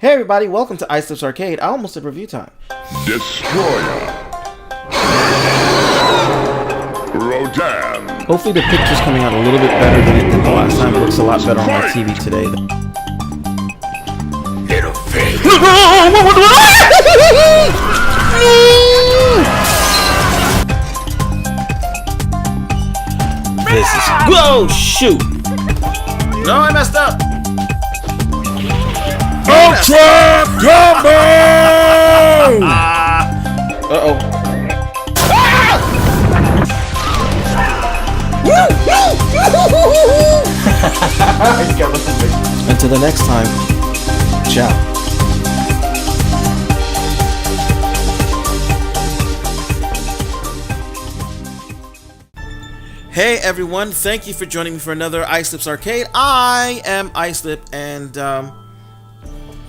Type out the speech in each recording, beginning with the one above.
Hey everybody, welcome to Icelip's Arcade. I almost said review time. Destroyer. Rodan. Hopefully the picture's coming out a little bit better than it did the last time. It looks a lot better on my TV today. Little face. This is... Whoa, shoot! No, I messed up! Ultra Combo! Uh-oh. Until the next time, ciao. Hey everyone, thank you for joining me for another Icelip's Arcade. I am Icelip, and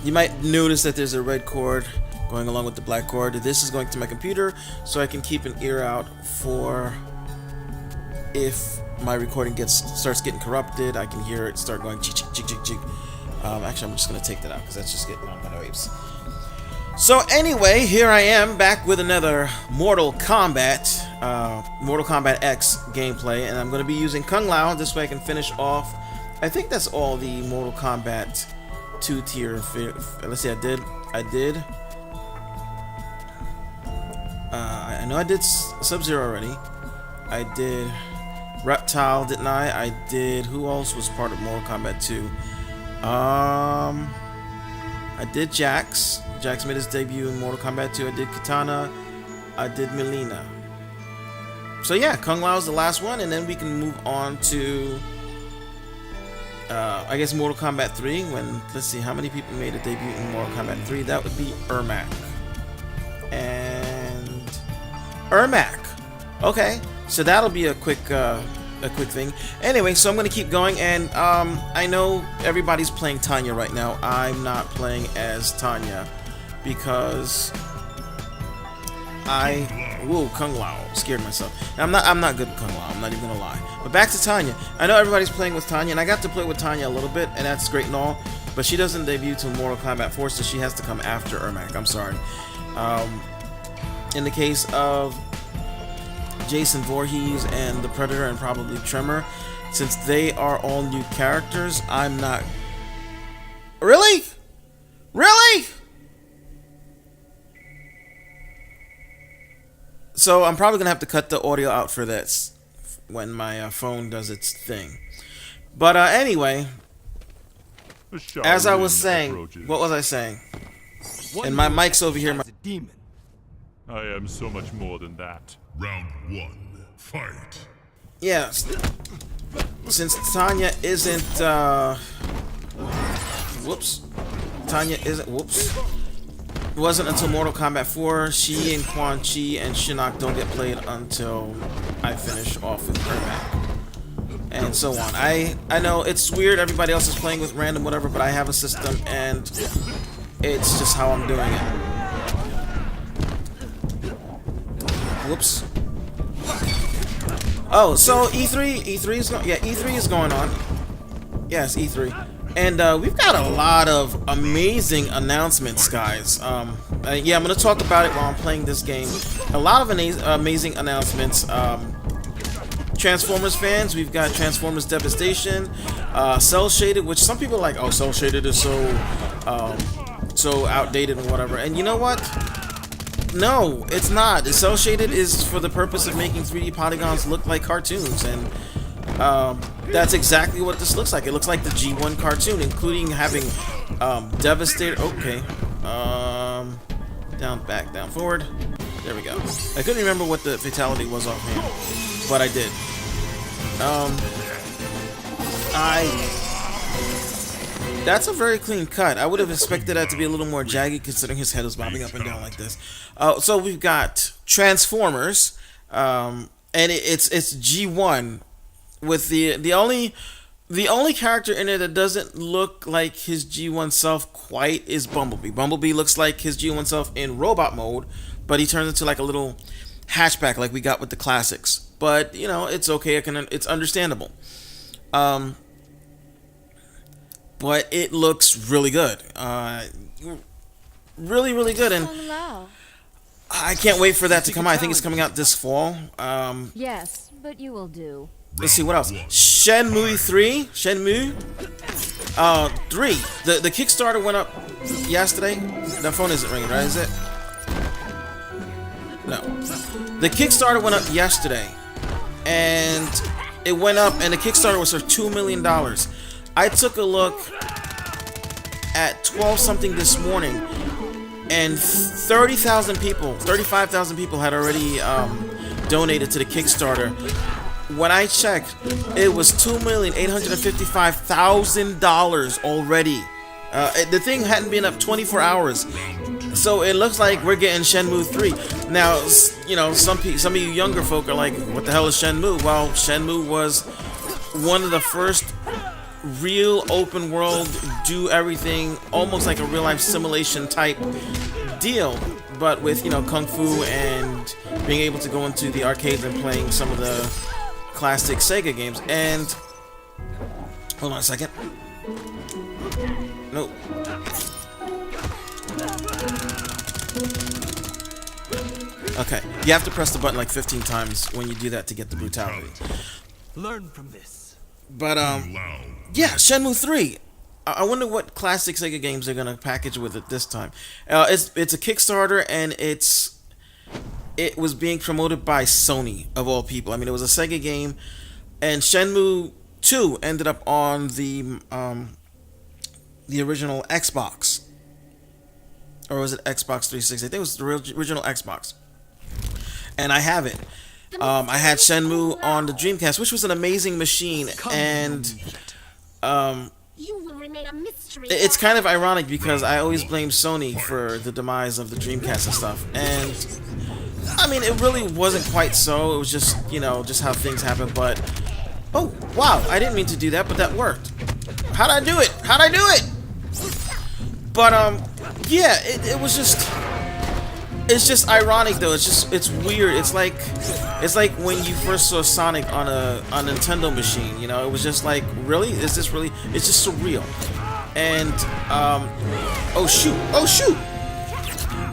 you might notice that there's a red cord going along with the black cord. This is going to my computer so I can keep an ear out for if my recording starts getting corrupted. I can hear it start going jig jig jig jig. Actually, I'm just gonna take that out because that's just getting on my nerves. So anyway, here I am back with another Mortal Kombat X gameplay, and I'm going to be using Kung Lao. This way I can finish off. I think that's all the Mortal Kombat 2 tier. Let's see, I did. I know I did Sub-Zero already. I did Reptile, didn't I? I did. Who else was part of Mortal Kombat 2? I did Jax. Jax made his debut in Mortal Kombat 2. I did Kitana. I did Melina. So yeah, Kung Lao is the last one, and then we can move on to I guess Mortal Kombat 3. When, let's see, how many people made a debut in Mortal Kombat 3? That would be Ermac. And Ermac. Okay, so that'll be a quick thing. Anyway, so I'm gonna keep going, and I know everybody's playing Tanya right now. I'm not playing as Tanya because Kung Lao scared myself. I'm not good at Kung Lao. I'm not even gonna lie. But back to Tanya. I know everybody's playing with Tanya, and I got to play with Tanya a little bit, and that's great and all. But she doesn't debut till Mortal Kombat 4, so she has to come after Ermac. I'm sorry. In the case of Jason Voorhees and the Predator and probably Tremor, since they are all new characters, I'm not... Really? So I'm probably gonna have to cut the audio out for this when my phone does its thing. But anyway, as I was saying, what was I saying? And my mic's over here. Demon. I am so much more than that. Round 1, fight. Yeah, since Tanya isn't, it wasn't until Mortal Kombat 4, she and Quan Chi and Shinnok don't get played until I finish off with Ermac. And so on. I know it's weird, everybody else is playing with random whatever, but I have a system and it's just how I'm doing it. Whoops. Oh, so E3 is E3 is going on. Yes, E3. And we've got a lot of amazing announcements, guys. Yeah, I'm gonna talk about it while I'm playing this game. A lot of amazing announcements. Transformers fans, we've got Transformers Devastation, Cell Shaded, which some people are like, oh, Cell Shaded is so outdated and whatever. And you know what? No, it's not. Cell Shaded is for the purpose of making 3D polygons look like cartoons, and that's exactly what this looks like. It looks like the G1 cartoon, including having Devastator. Okay, down, back, down, forward. There we go. I couldn't remember what the fatality was offhand, but I did. That's a very clean cut. I would have expected that to be a little more jagged, considering his head was bobbing up and down like this. So we've got Transformers, and it's G1 with the only character in it that doesn't look like his G1 self quite is Bumblebee. Bumblebee looks like his G1 self in robot mode, but he turns into like a little hatchback like we got with the classics. But you know, it's okay. It's understandable. But it looks really good. really, really good, and I can't wait for that to come out. I think it's coming out this fall. Yes, but you will do. Let's see what else. Shenmue 3. 3. The Kickstarter went up yesterday. That phone isn't ringing, right? Is it? No. The Kickstarter went up yesterday, and it went up, and the Kickstarter was for $2 million. I took a look at 12 something this morning, and 30,000 people, 35,000 people had already donated to the Kickstarter. When I checked, it was $2,855,000 already. The thing hadn't been up 24 hours, so it looks like we're getting Shenmue 3. Now, you know, some of you younger folk are like, what the hell is Shenmue? Well, Shenmue was one of the first real open world, do everything, almost like a real life simulation type deal, but with, you know, kung fu and being able to go into the arcades and playing some of the classic Sega games. And hold on a second. Nope. Okay, you have to press the button like 15 times when you do that to get the brutality. Learn from this. But yeah, Shenmue 3. I wonder what classic Sega games they're gonna package with it this time. It's a Kickstarter, and it was being promoted by Sony of all people. I mean, it was a Sega game, and Shenmue 2 ended up on the original Xbox, or was it Xbox 360? I think it was the original Xbox, and I have it. I had Shenmue on the Dreamcast, which was an amazing machine, and it's kind of ironic because I always blame Sony for the demise of the Dreamcast and stuff, and I mean, it really wasn't quite so. It was just, you know, just how things happen. But oh wow, I didn't mean to do that, but that worked. How'd I do it? How'd I do it? But yeah, it was just. It's just ironic though. It's weird. It's like when you first saw Sonic on a Nintendo machine. You know, it was just like, really? Is this really? It's just surreal. And oh shoot!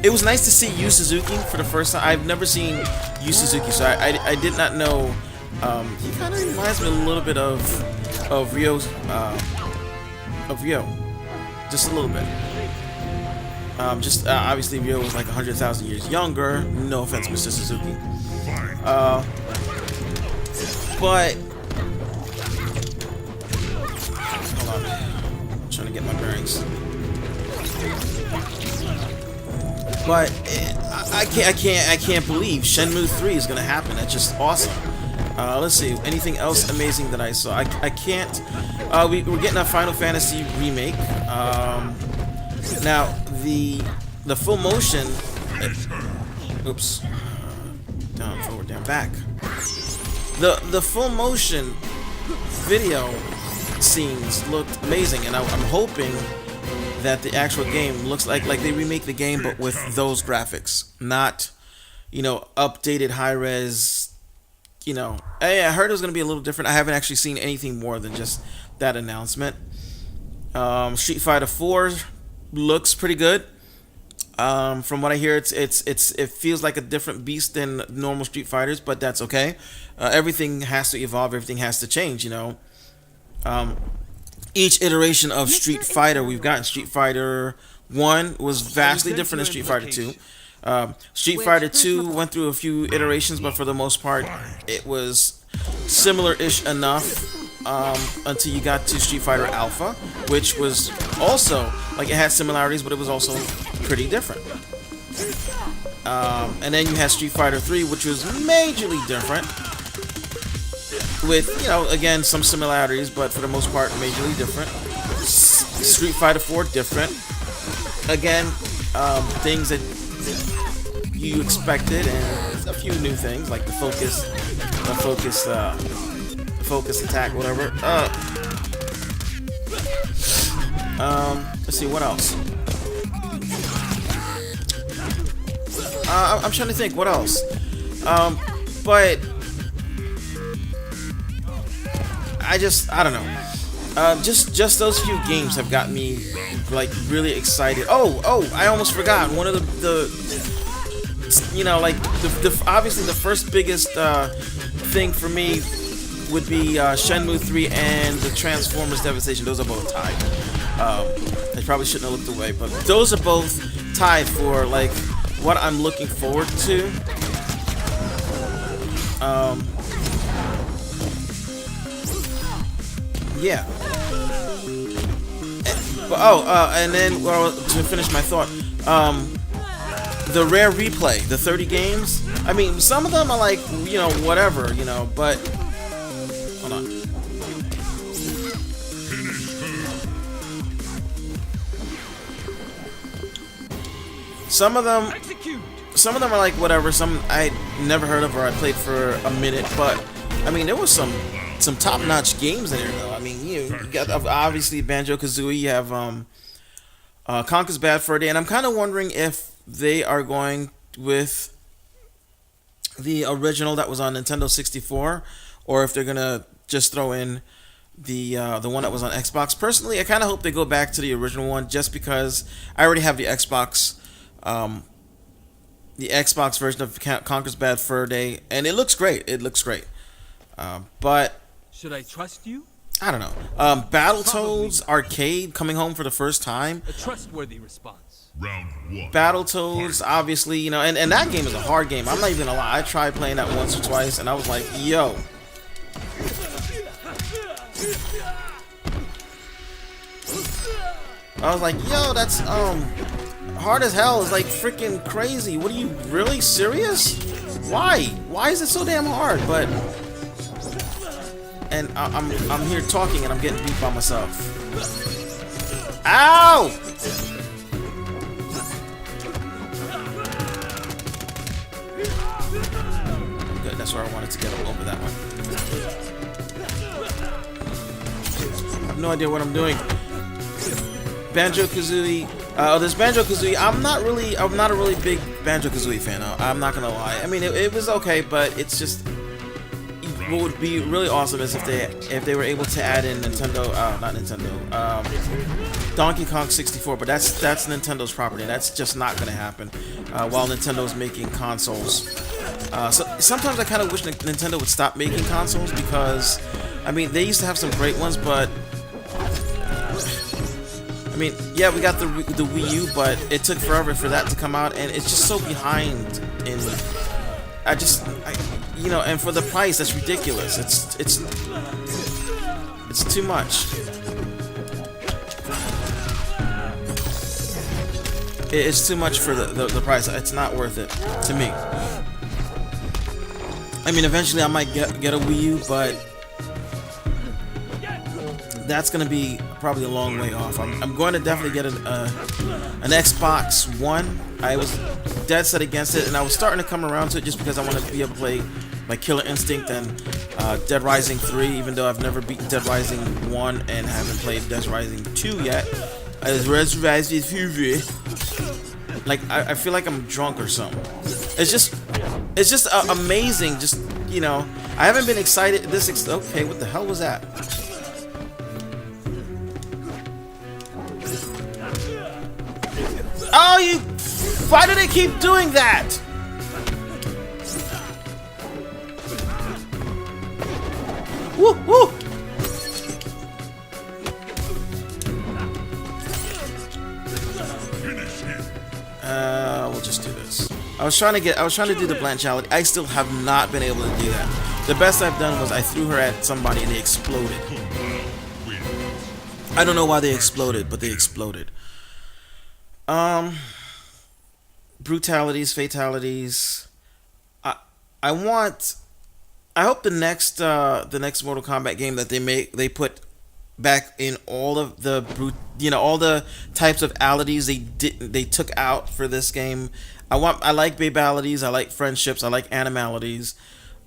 It was nice to see Yu Suzuki for the first time. I've never seen Yu Suzuki, so I did not know. He kind of reminds me a little bit of Ryo, just a little bit. Obviously Ryo was like 100,000 years younger. No offense, Mr. Suzuki. But hold on, I'm trying to get my bearings. But I can't believe Shenmue 3 is gonna happen. That's just awesome. Let's see, anything else amazing that I saw? I can't. We're getting a Final Fantasy remake. Now the full motion. Oops. Down, forward, down, back. The full motion video scenes looked amazing, and I'm hoping that the actual game looks like they remake the game, but with those graphics, not, you know, updated high res. You know, I heard it was gonna be a little different. I haven't actually seen anything more than just that announcement. Street Fighter 4 looks pretty good. From what I hear, it feels like a different beast than normal Street Fighters, but that's okay. Everything has to evolve. Everything has to change. You know. Each iteration of Street Fighter we've gotten, Street Fighter 1 was vastly different than Street Fighter 2. Street Fighter 2 went through a few iterations, but for the most part, it was similar-ish enough until you got to Street Fighter Alpha, which was also, like, it had similarities, but it was also pretty different. And then you had Street Fighter 3, which was majorly different, with, you know, again, some similarities, but for the most part, majorly different. Street Fighter 4, different. Again, things that you expected, and a few new things, like the focus attack, whatever. Let's see, what else? I'm trying to think, what else? But I don't know. Just those few games have got me like really excited. Oh, I almost forgot. One of the you know, like obviously the first biggest thing for me would be Shenmue 3 and the Transformers Devastation. Those are both tied. I probably shouldn't have looked away, but those are both tied for like what I'm looking forward to. Yeah. And then to finish my thought, the rare replay, the 30 games. I mean, some of them are like, you know, whatever, you know, but hold on. Some of them are like whatever. Some I never heard of or I played for a minute, but I mean, there was some top-notch games in there though. I mean, you got obviously Banjo-Kazooie. You have Conker's Bad Fur Day, and I'm kind of wondering if they are going with the original that was on Nintendo 64, or if they're gonna just throw in the one that was on Xbox. Personally, I kind of hope they go back to the original one, just because I already have the Xbox version of Conker's Bad Fur Day, and it looks great. It looks great, but should I trust you? I don't know. Battletoads Arcade coming home for the first time. A trustworthy response. Round 1. Battletoads, obviously, you know, and that game is a hard game. I'm not even gonna lie. I tried playing that once or twice, and I was like, yo. I was like, yo, that's hard as hell. It's like freaking crazy. What are you really serious? Why? Why is it so damn hard? But and I'm here talking and I'm getting beat by myself. Ow! Good, that's where I wanted to get over that one. I have no idea what I'm doing. Banjo-Kazooie. There's Banjo-Kazooie. I'm not a really big Banjo-Kazooie fan. I'm not gonna lie. I mean, it was okay, but it's just what would be really awesome is if they were able to add in Donkey Kong 64, but that's Nintendo's property. That's just not gonna happen while Nintendo's making consoles. So sometimes I kind of wish Nintendo would stop making consoles, because I mean they used to have some great ones, but I mean, yeah, we got the Wii U, but it took forever for that to come out, and it's just so behind in. You know, and for the price, that's ridiculous. It's too much. It's too much for the price. It's not worth it to me. I mean, eventually I might get a Wii U, but that's gonna be probably a long way off. I'm going to definitely get an Xbox One. I was dead set against it, and I was starting to come around to it just because I want to be able to play like Killer Instinct and Dead Rising 3, even though I've never beaten Dead Rising 1 and haven't played Dead Rising 2 yet. Like I feel like I'm drunk or something. It's just amazing. Just, you know, I haven't been excited. Okay, what the hell was that? Oh, why do they keep doing that? Woo, woo. We'll just do this. I was trying to do the blanchality. I still have not been able to do that. The best I've done was I threw her at somebody and they exploded. I don't know why they exploded, but they exploded. Brutalities, fatalities. I hope the next Mortal Kombat game that they put back in all of the all the types of alities they took out for this game. I like babalities, I like friendships, I like animalities.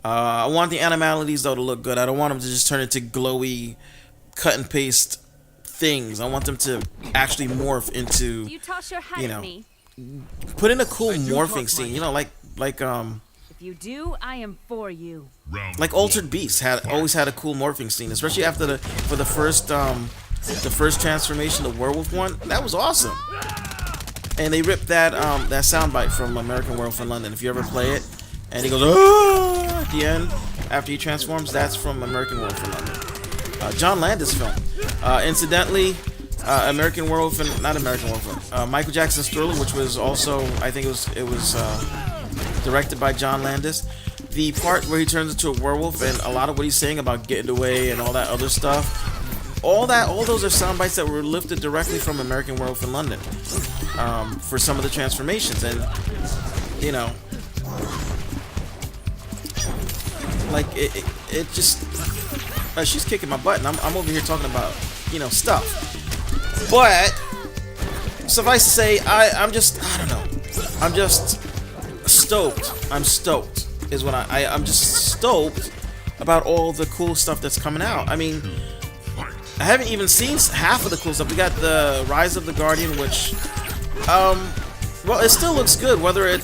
I want the animalities though to look good. I don't want them to just turn into glowy cut and paste things. I want them to actually morph into, You toss your hat you know, at me. put in a cool morphing scene, you know, like you do, I am for you. Round Like Altered Beast always had a cool morphing scene, especially after the first transformation, the werewolf one. That was awesome. And they ripped that soundbite from American Werewolf in London. If you ever play it, and he goes "Ah!" at the end after he transforms, that's from American Werewolf in London. John Landis film. Incidentally, American Werewolf and not American Werewolf, Michael Jackson's Thriller, which was also, I think it was directed by John Landis. The part where he turns into a werewolf and a lot of what he's saying about getting away and all that other stuff, all those are sound bites that were lifted directly from American Werewolf in London for some of the transformations. And you know, like it just she's kicking my butt, and I'm over here talking about, you know, stuff. But suffice to say, I don't know. I'm just stoked. I'm stoked is what I'm just stoked about all the cool stuff that's coming out. I mean, I haven't even seen half of the cool stuff. We got the Rise of the Guardian, which well, it still looks good, whether it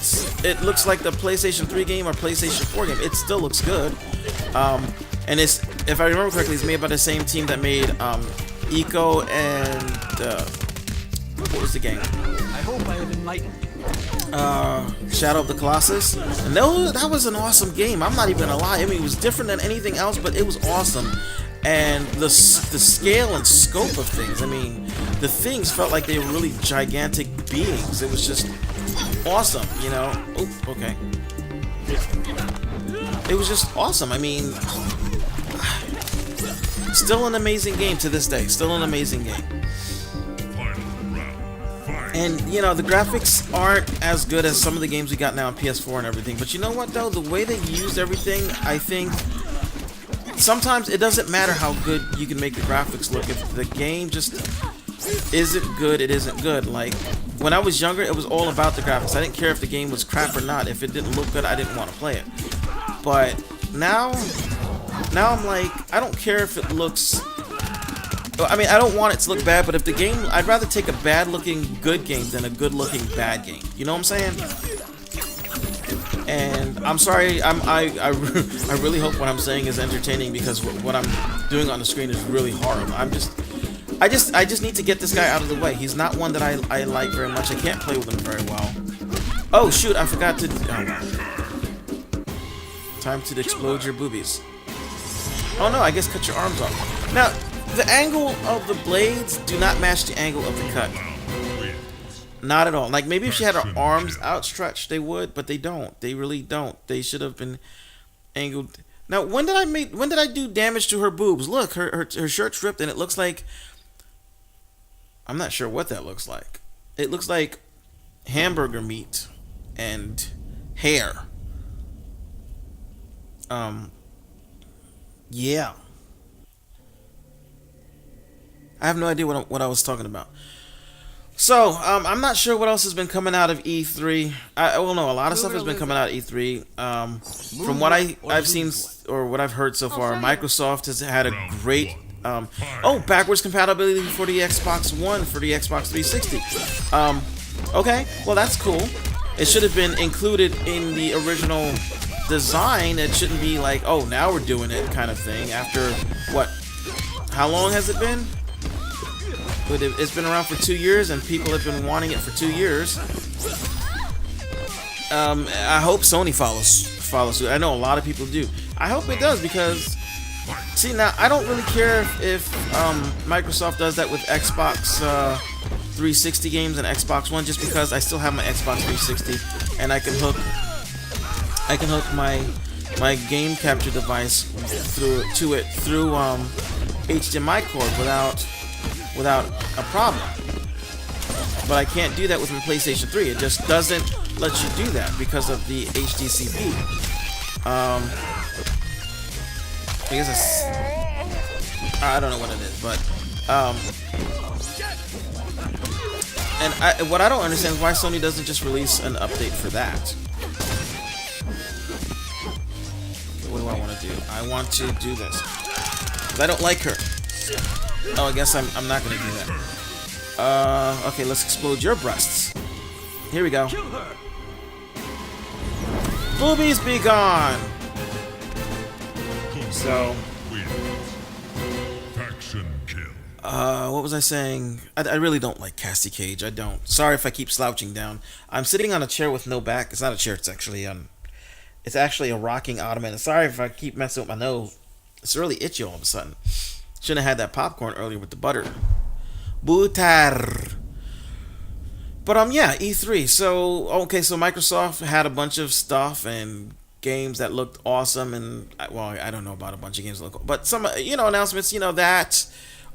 looks like the PlayStation 3 game or PlayStation 4 game. It still looks good. And it's, if I remember correctly, it's made by the same team that made Eco and what was the game? I hope I have enlightened you. Shadow of the Colossus. And that was an awesome game. I'm not even gonna lie. I mean, it was different than anything else, but it was awesome. And the scale and scope of things, I mean, the things felt like they were really gigantic beings. It was just awesome, you know. Oh, okay. It was just awesome. I mean, still an amazing game to this day. Still an amazing game. And, you know, the graphics aren't as good as some of the games we got now on PS4 and everything. But you know what, though? The way they used everything, I think sometimes it doesn't matter how good you can make the graphics look. If the game just isn't good, it isn't good. Like, when I was younger, it was all about the graphics. I didn't care if the game was crap or not. If it didn't look good, I didn't want to play it. But now I'm like, I don't care if it looks... I mean, I don't want it to look bad, but if the game... I'd rather take a bad-looking good game than a good-looking bad game. You know what I'm saying? And I'm sorry, I really hope what I'm saying is entertaining, because what I'm doing on the screen is really horrible. I just need to get this guy out of the way. He's not one that I like very much. I can't play with him very well. Oh shoot, I forgot to... Oh, no. Time to explode your boobies. Oh no, I guess cut your arms off. Now, the angle of the blades do not match the angle of the cut. Not at all. Like, maybe if she had her arms outstretched, they would, but they don't. They really don't. They should have been angled. Now, when did I do damage to her boobs? Look, her shirt's ripped, and it looks like... I'm not sure what that looks like. It looks like hamburger meat and hair. Yeah. I have no idea what I was talking about. So, I'm not sure what else has been coming out of E3. Well, no, a lot of stuff has been coming out of E3. From what I've seen, or what I've heard so far, Microsoft has had a great... backwards compatibility for the Xbox One, for the Xbox 360. Okay, well, that's cool. It should have been included in the original design. It shouldn't be like, oh, now we're doing it kind of thing. After, what? How long has it been? It's been around for 2 years, and people have been wanting it for 2 years. I hope Sony follows suit. I know a lot of people do. I hope it does, because see, now I don't really care if Microsoft does that with Xbox 360 games and Xbox One, just because I still have my Xbox 360 and I can hook my game capture device through HDMI cord without a problem. But I can't do that with my PlayStation 3. It just doesn't let you do that because of the HDCP. I guess it's... I don't know what it is, but... what I don't understand is why Sony doesn't just release an update for that. Okay, what do I want to do? I want to do this. I don't like her. Oh, I guess I'm not going to do that. Okay, let's explode your breasts. Here we go. Boobies be gone. Kung So, Lao wins. Faction kill. what was I saying? I really don't like Cassie Cage. I don't. Sorry if I keep slouching down. I'm sitting on a chair with no back. It's not a chair. It's actually a rocking ottoman. Sorry if I keep messing with my nose. It's really itchy all of a sudden. Shouldn't have had that popcorn earlier with the butter. Butter. But yeah, E3. So Microsoft had a bunch of stuff and games that looked awesome, and well, I don't know about a bunch of games that look, but some announcements. That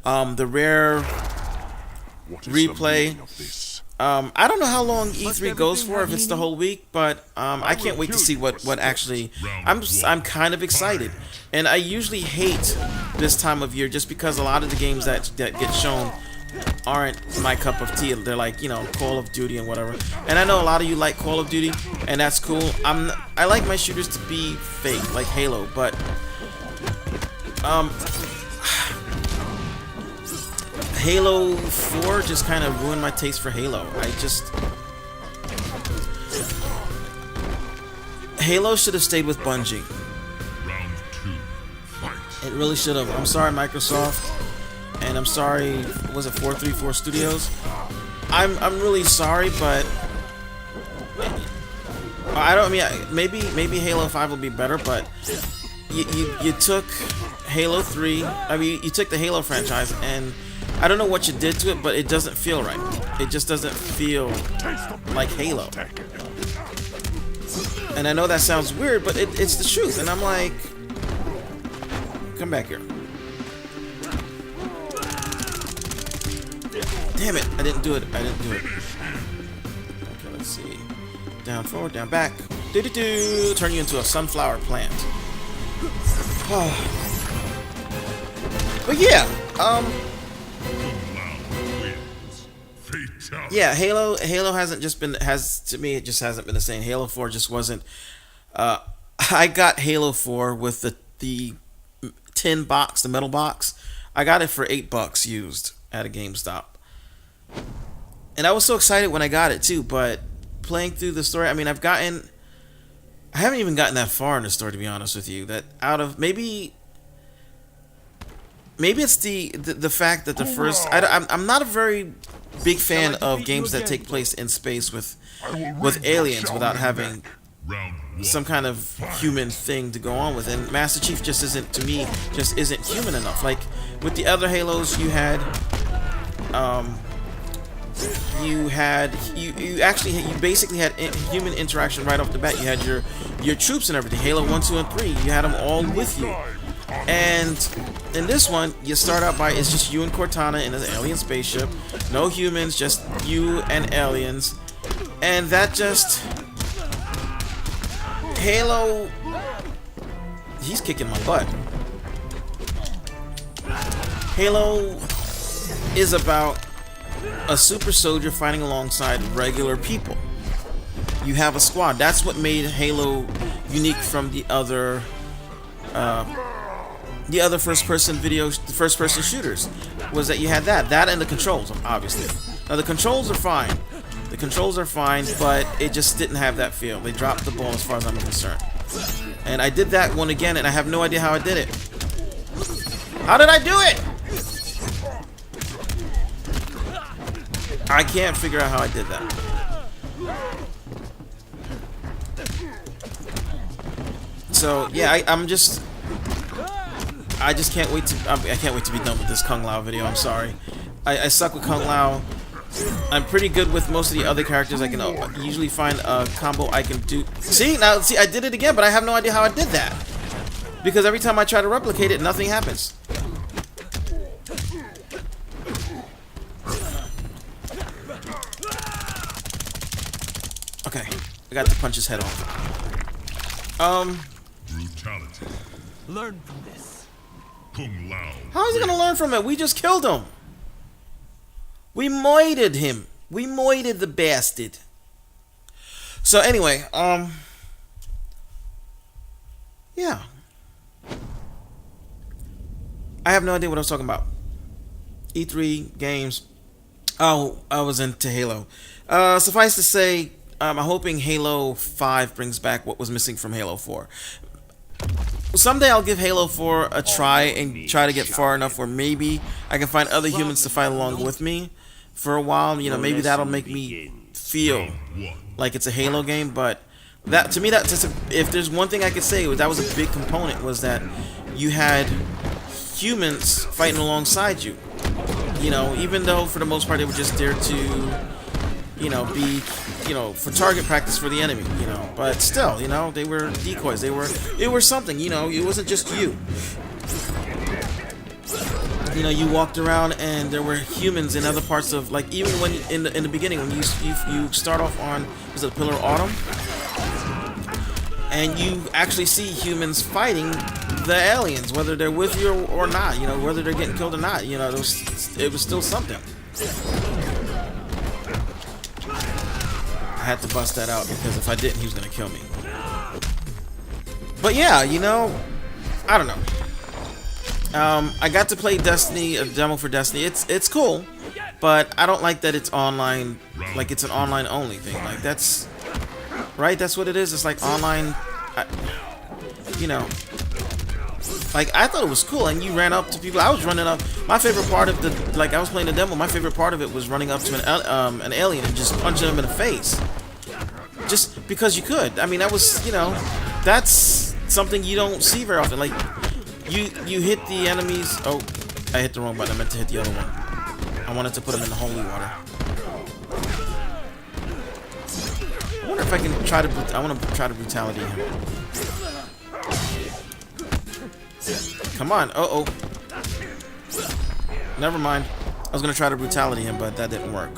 the Rare What is replay. the meaning of this? I don't know how long E3 goes for, if it's the whole week, but I can't wait to see what actually. I'm kind of excited, and I usually hate this time of year just because a lot of the games that get shown aren't my cup of tea. They're like Call of Duty and whatever, and I know a lot of you like Call of Duty, and that's cool. I like my shooters to be fake, like Halo, but Halo 4 just kind of ruined my taste for Halo. Halo should have stayed with Bungie. Round 2. Fight. It really should have. I'm sorry, Microsoft, and I'm sorry. Was it 434 Studios? I'm really sorry, but maybe Halo 5 will be better, but you took Halo 3. I mean, you took the Halo franchise, and I don't know what you did to it, but it doesn't feel right. It just doesn't feel like Halo. And I know that sounds weird, but it's the truth. And I'm like, come back here. Damn it, I didn't do it. Okay, let's see. Down, forward, down, back. Do-do-do. Turn you into a sunflower plant. But yeah, Kung Lao wins. Fatality. yeah, Halo to me it just hasn't been the same. Halo 4 just wasn't. I got Halo 4 with the tin box, the metal box. I got it for $8 used at a GameStop, and I was so excited when I got it too. But playing through the story, I mean, I haven't even gotten that far in the story, to be honest with you. That out of maybe it's the fact that the first I'm not a very big fan of games that take place in space with aliens without having Round 1. some kind of human thing to go on with, and Master Chief just isn't human enough. Like with the other Halos, you basically had human interaction right off the bat. You had your troops and everything. Halo 1, 2, and 3, you had them all with you. And in this one, you start out by it's just you and Cortana in an alien spaceship, no humans, just you and aliens, and that just Halo. He's kicking my butt. Halo is about a super soldier fighting alongside regular people. You have a squad. That's what made Halo unique from the other first-person shooters, was that you had that and the controls, obviously. Now the controls are fine. But it just didn't have that feel. They dropped the ball as far as I'm concerned. And I did that one again, and I have no idea how I did it. How did I do it? I can't figure out how I did that. So yeah, I just can't wait to. I can't wait to be done with this Kung Lao video. I'm sorry. I suck with Kung Lao. I'm pretty good with most of the other characters. I can usually find a combo I can do. See, I did it again, but I have no idea how I did that. Because every time I try to replicate it, nothing happens. Okay, I got to punch his head off. Brutality. Learn from this. Kung Lao. How is he gonna learn from it? We just killed him. We moited him. We moited the bastard. So anyway, yeah. I have no idea what I was talking about. E3 games. Oh, I was into Halo. Suffice to say, I'm hoping Halo 5 brings back what was missing from Halo 4. Someday I'll give Halo 4 a try and try to get far enough where maybe I can find other humans to fight along with me for a while. You know, maybe that'll make me feel like it's a Halo game. But that, to me, that's just if there's one thing I could say that was a big component, was that you had humans fighting alongside you. You know, even though for the most part they were just there to, you know, be, you know, for target practice for the enemy, you know, but still, you know, they were decoys, they were something, you know, it wasn't just you. You know, you walked around and there were humans in other parts of, like, even when in the beginning when you start off on, was it Pillar of Autumn, and you actually see humans fighting the aliens, whether they're with you or not, you know, whether they're getting killed or not, you know, it was still something. I had to bust that out because if I didn't, he was gonna kill me. But yeah, you know, I don't know. I got to play Destiny, a demo for Destiny. It's cool, but I don't like that it's online, like it's an online only thing. Like that's right. That's what it is. It's like online. You know, like I thought it was cool, and you ran up to people. I was running up. My favorite part of the, like I was playing the demo. My favorite part of it was running up to an alien and just punching him in the face, just because you could. I mean, that was, you know, that's something you don't see very often. Like you hit the enemies. Oh, I hit the wrong button. I meant to hit the other one. I wanted to put him in the holy water. I wonder if I can try to. I want to try to brutality him. Come on. Uh-oh. Never mind. I was gonna try to brutality him, but that didn't work.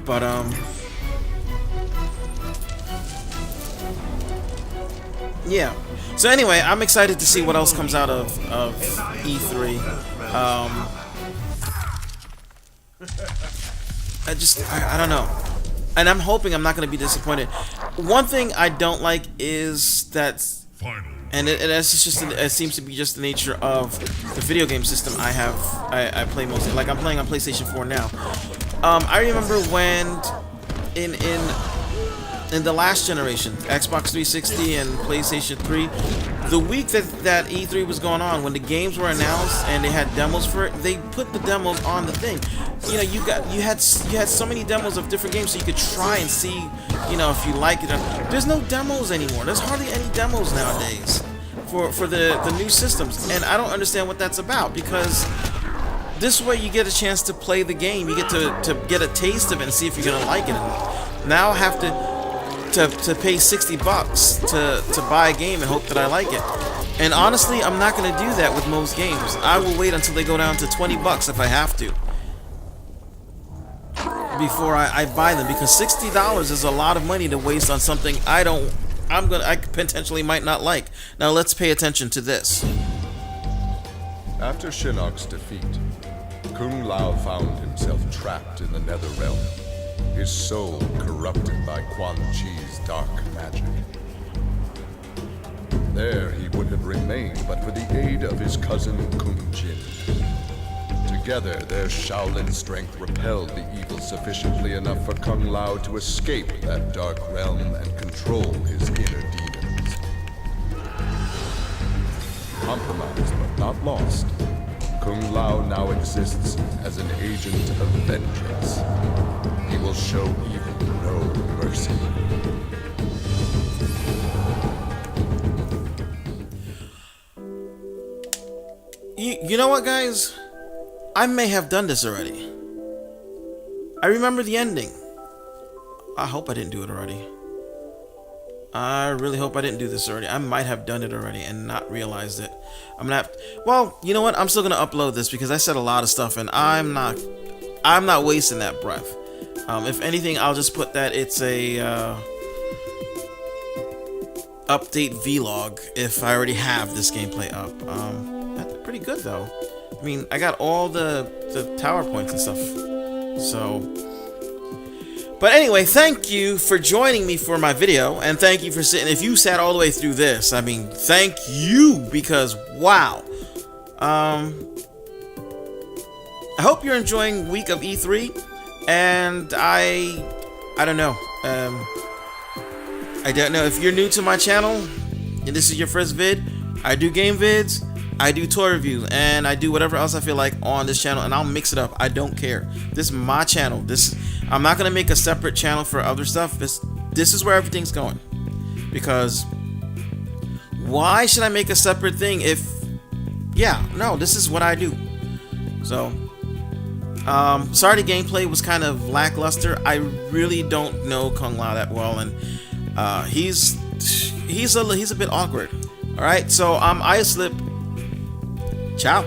But yeah. So anyway, I'm excited to see what else comes out of E3. I don't know. And I'm hoping I'm not going to be disappointed. One thing I don't like is that, and it seems to be just the nature of the video game system I play mostly. Like I'm playing on PlayStation 4 now. I remember when in the last generation, Xbox 360 and PlayStation 3, the week that E3 was going on, when the games were announced and they had demos for it, they put the demos on the thing. You know, you had so many demos of different games, so you could try and see, you know, if you like it. There's no demos anymore. There's hardly any demos nowadays for the new systems, and I don't understand what that's about, because this way you get a chance to play the game, you get to get a taste of it and see if you're gonna like it. And now I have to pay $60 to buy a game and hope that I like it. And honestly, I'm not gonna do that with most games. I will wait until they go down to $20 if I have to, before I buy them, because $60 is a lot of money to waste on something I potentially might not like. Now let's pay attention to this. After Shinnok's defeat, Kung Lao found himself trapped in the Nether Realm, his soul corrupted by Quan Chi's dark magic. There he would have remained but for the aid of his cousin Kung Jin. Together, their Shaolin strength repelled the evil sufficiently enough for Kung Lao to escape that dark realm and control his inner demons. Compromised but not lost, Kung Lao now exists as an agent of vengeance. He will show evil no mercy. You know what, guys? I may have done this already. I remember the ending. I hope I didn't do it already. I really hope I didn't do this already. I might have done it already and not realized it. I'm gonna have to, well, you know what? I'm still gonna upload this because I said a lot of stuff and I'm not wasting that breath. If anything, I'll just put that it's a update vlog if I already have this gameplay up. That's pretty good though. I mean, I got all the tower points and stuff. So, but anyway, thank you for joining me for my video, and thank you for sitting. If you sat all the way through this, I mean, thank you, because wow. I hope you're enjoying week of E3, and I I don't know. I don't know. If you're new to my channel and this is your first vid, I do game vids, I do toy review, and I do whatever else I feel like on this channel, and I'll mix it up. I don't care. This is my channel. I'm not gonna make a separate channel for other stuff. This is where everything's going. Because why should I make a separate thing if, yeah, no, this is what I do. So, sorry the gameplay was kind of lackluster. I really don't know Kung Lao that well, and he's a bit awkward. All right, so I'm Islip. Ciao.